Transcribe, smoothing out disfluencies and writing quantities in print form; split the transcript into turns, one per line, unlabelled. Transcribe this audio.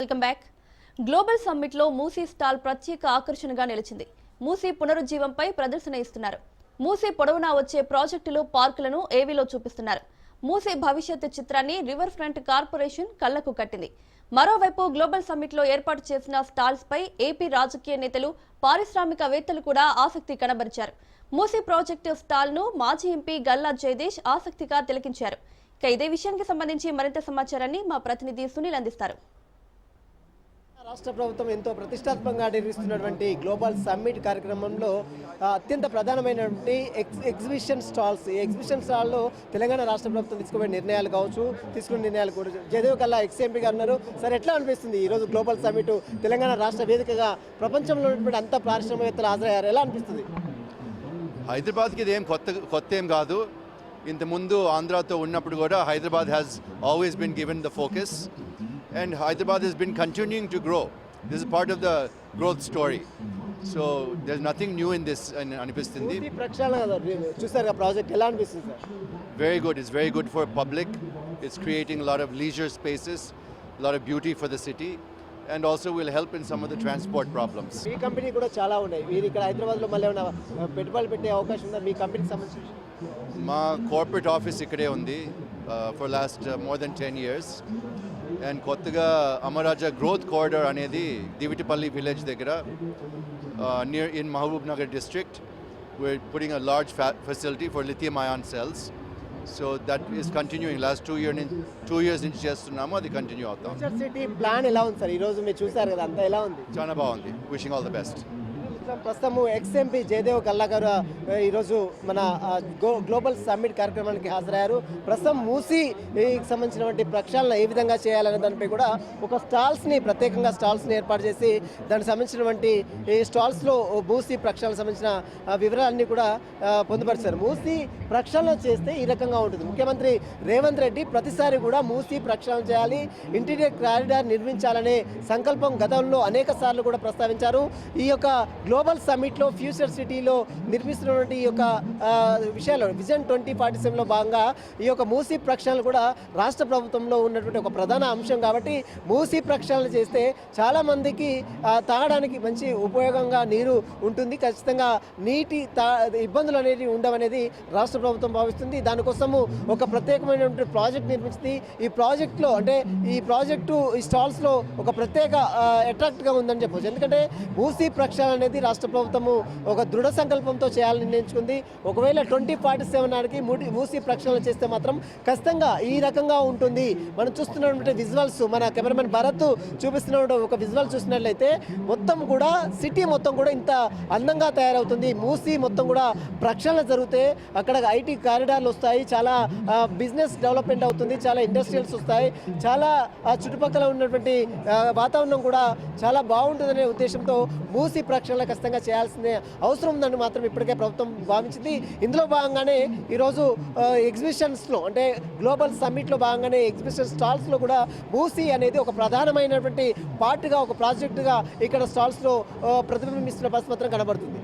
Welcome back. Global summit లో Musi stall ప్రత్యేక ఆకర్షణగా నిలిచింది. మూసీ పునరుజ్జీవంపై ప్రదర్శన ఇస్తున్నారు. మూసీ పొడవునా వచ్చే ప్రాజెక్టులు, పార్కులను ఏవీలో చూపిస్తున్నారు. మూసీ భవిష్యత్తు చిత్రాన్ని రివర్ ఫ్రంట్ కార్పొరేషన్ కళ్లకు కట్టింది. మరోవైపు గ్లోబల్ సమ్మిట్ లో ఏర్పాటు చేసిన స్టాల్స్ పై ఏపీ రాజకీయ నేతలు, పారిశ్రామికవేత్తలు కూడా ఆసక్తి కనబరిచారు. మూసీ ప్రాజెక్టు స్టాల్ ను మాజీ ఎంపీ గల్లా జయదేశ్ ఆసక్తిగా తిలకించారు. ఇక ఇదే విషయానికి సంబంధించి మరింత సమాచారాన్ని మా ప్రతినిధి సునీల్ అందిస్తారు.
రాష్ట్ర ప్రభుత్వం ఎంతో ప్రతిష్టాత్మకంగా నిర్వహిస్తున్నటువంటి గ్లోబల్ సమ్మిట్ కార్యక్రమంలో అత్యంత ప్రధానమైనటువంటి ఎగ్జిబిషన్ స్టాల్స్. ఈ ఎగ్జిబిషన్ స్టాల్లో తెలంగాణ రాష్ట్ర ప్రభుత్వం తీసుకునే నిర్ణయాలు కావచ్చు, తీసుకున్న నిర్ణయాలు కూడా జయదేవ్ కల్లా ఎక్స్ఎంపీ గారు ఉన్నారు. సార్, ఎట్లా అనిపిస్తుంది ఈరోజు గ్లోబల్ సమ్మిట్ తెలంగాణ రాష్ట్ర వేదికగా ప్రపంచంలో ఉన్నటువంటి అంత పారిశ్రామికవేత్తలు హాజరయ్యారు, ఎలా అనిపిస్తుంది?
హైదరాబాద్కి ఇదేం కొత్త ఏం కాదు. ఇంతకుముందు ఆంధ్రాతో ఉన్నప్పుడు కూడా Hyderabad has always been given the focus and Hyderabad has been continuing to grow. This is part of the growth story. So there's nothing new in this anipistindi.
Moosi Prakshana chusaru project ela anipisthundi sir?
Very good. It's very good for public. It's creating a lot of leisure spaces, a lot of beauty for the city, and also will help in some of the transport problems.
Me company కూడా చాలా ఉన్నాయి. మీరు ఇక్కడ హైదరాబాద్ లో మళ్ళీ ఏమైనా పెట్టుబడులు పెట్టే అవకాశం ఉందా మీ కంపెనీకి సంబంధించి?
మా కార్పొరేట్ ఆఫీస్ ఇక్కడే ఉంది for last more than 10 years. And కొత్తగా అమరాజా గ్రోత్ కారిడార్ అనేది దివిటిపల్లి విలేజ్ దగ్గర near in Mahbubnagar district we're putting a large facility for lithium ion cells. So that is continuing. Last 2 years నుంచి చేస్తున్నాము, అది కంటిన్యూ అవుతాం.
City plan ఎలా ఉంది sir? ఈరోజు మీరు చూసారు కదా, అంతా ఎలా ఉంది?
చాలా బాగుంది. Wishing all the best.
ప్రస్తుతము ఎక్స్ఎంపీ జయదేవ్ కల్లా గారు ఈరోజు మన గ్లోబల్ సమ్మిట్ కార్యక్రమానికి హాజరయ్యారు. ప్రస్తుతం మూసీకి సంబంధించినటువంటి ప్రక్షాళన ఏ విధంగా చేయాలనే దానిపై కూడా ఒక ప్రత్యేకంగా స్టాల్స్ని ఏర్పాటు చేసి దానికి సంబంధించినటువంటి ఈ స్టాల్స్లో మూసీ ప్రక్షాళన సంబంధించిన వివరాలన్నీ కూడా పొందుపరిచారు. మూసీ ప్రక్షాళన చేస్తే ఈ రకంగా ఉంటుంది. ముఖ్యమంత్రి రేవంత్ రెడ్డి ప్రతిసారి కూడా మూసీ ప్రక్షాళన చేయాలి, ఇంటీరియర్ కారిడార్ నిర్మించాలనే సంకల్పం గతంలో అనేక సార్లు కూడా ప్రస్తావించారు. ఈ యొక్క గ్లోబల్ సమ్మిట్లో ఫ్యూచర్ సిటీలో నిర్మిస్తున్నటువంటి ఈ యొక్క విషయాలు విజన్ 2047లో భాగంగా ఈ యొక్క మూసీ ప్రక్షాళన కూడా రాష్ట్ర ప్రభుత్వంలో ఉన్నటువంటి ఒక ప్రధాన అంశం. కాబట్టి మూసీ ప్రక్షాళన చేస్తే చాలామందికి తాగడానికి మంచి ఉపయోగంగా నీరు ఉంటుంది. ఖచ్చితంగా నీటి ఇబ్బందులు అనేవి ఉండవనేది రాష్ట్ర ప్రభుత్వం భావిస్తుంది. దానికోసము ఒక ప్రత్యేకమైనటువంటి ప్రాజెక్ట్ నిర్మించింది. ఈ ప్రాజెక్టులో అంటే ఈ స్టాల్స్లో ఒక ప్రత్యేక అట్రాక్ట్గా ఉందని చెప్పవచ్చు. ఎందుకంటే మూసీ ప్రక్షాళన అనేది రాష్ట్ర ప్రభుత్వము ఒక దృఢ సంకల్పంతో చేయాలని నిర్ణయించుకుంది. ఒకవేళ 2047 నాటికి మూసీ ప్రక్షాళన చేస్తే మాత్రం ఖచ్చితంగా ఈ రకంగా ఉంటుంది. మనం చూస్తున్నటువంటి విజువల్స్, మన కెమెరామెన్ భరత్ చూపిస్తున్న ఒక విజువల్ చూసినట్లయితే మొత్తం కూడా సిటీ మొత్తం కూడా ఇంత అందంగా తయారవుతుంది. మూసీ మొత్తం కూడా ప్రక్షాళన జరిగితే అక్కడ ఐటీ కారిడార్లు వస్తాయి, చాలా బిజినెస్ డెవలప్మెంట్ అవుతుంది, చాలా ఇండస్ట్రియల్స్ వస్తాయి, చాలా చుట్టుపక్కల ఉన్నటువంటి వాతావరణం కూడా చాలా బాగుంటుందనే ఉద్దేశంతో మూసీ ప్రక్షాళన ఖచ్చితంగా చేయాల్సిన అవసరం ఉందని మాత్రం ఇప్పటికే ప్రభుత్వం భావించింది. ఇందులో భాగంగానే ఈరోజు ఎగ్జిబిషన్స్లో అంటే గ్లోబల్ సమ్మిట్లో భాగంగానే ఎగ్జిబిషన్ స్టాల్స్లో కూడా మూసీ అనేది ఒక ప్రధానమైనటువంటి పార్ట్గా, ఒక ప్రాజెక్టుగా ఇక్కడ స్టాల్స్లో ప్రతిబింబిస్తున్న పరిస్థితి మాత్రం కనబడుతుంది.